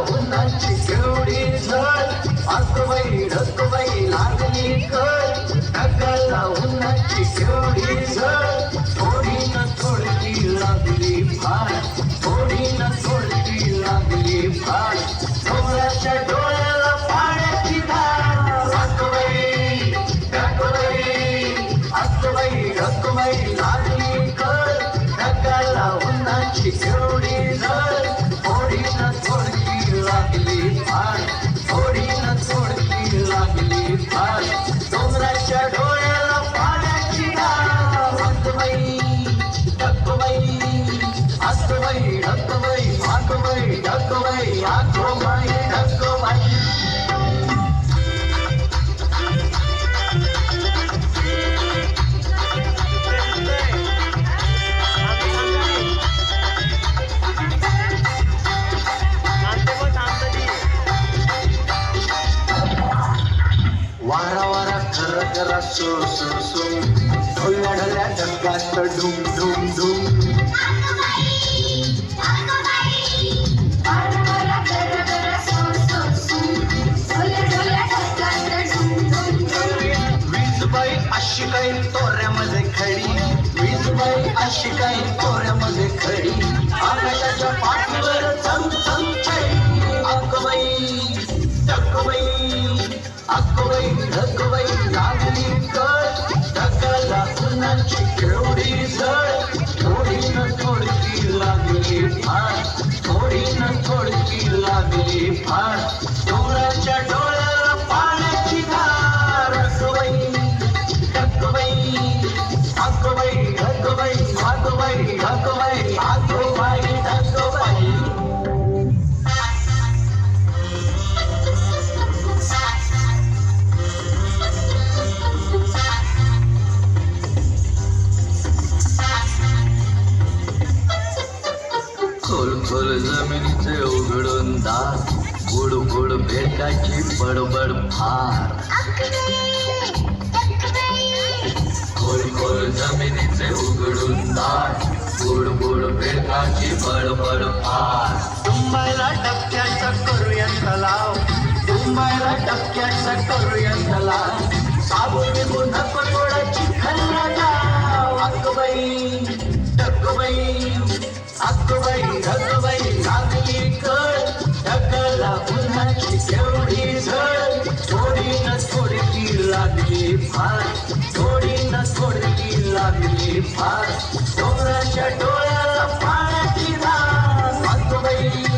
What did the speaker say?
उन्हाची केवढी झळ ढकबाई लागली कळ ढकला उन्हाची केवढी झळ थोडी न थोडकी लागली फार थोडी न थोडकी लागली फार डोळ्याच्या डोळ्याला पाण्याची धार ढकबाई लागली कळ ढकला उन्हाची केवढी झळ थोडी न थोडकी लागली फार थोडी न थोडकी लागली फार डोंगराच्या डोळ्याला पाण्याची धार ढकबाई ढकबाई वारा वारा खर खरा सो सो सो ढोल्या ढोल्या ढगात ढुम ढुम ढुम वीजबाई अशी काही तोऱ्यामध्ये खडी वीजबाई अशी काही तोऱ्यामध्ये खडी आकाशाच्या पाठीवर चमचम छडी अक्कबाई ढकबाई लागली कळ ढकला उन्हाची केवढी झळ थोडी न थोडकी लागली फार थोडी न थोडकी लागली फार डोंगराच्या डोळ्याला पाण्याची धार ढकबाई खोल खोल जमिनीचे उघडून दार बुड बुड भेटाची बडबड फार खोल खोल जमिनीचे उघडून दार बुड बुड भेटाची बडबड फार तुंबायला डबक्याचा करूया तलाव तुंबायला डबक्याचा करूया तलाव साबून निघून नको थोडा चिखलला जाव अक्कबाई ढकबाई लागली कळ ढकला उन्हाची केवढी झळ थोडी न थोडकी लागली फार थोडी न थोडकी लागली फार डोंगराच्या डोळ्याला पाण्याची धार ढकबाई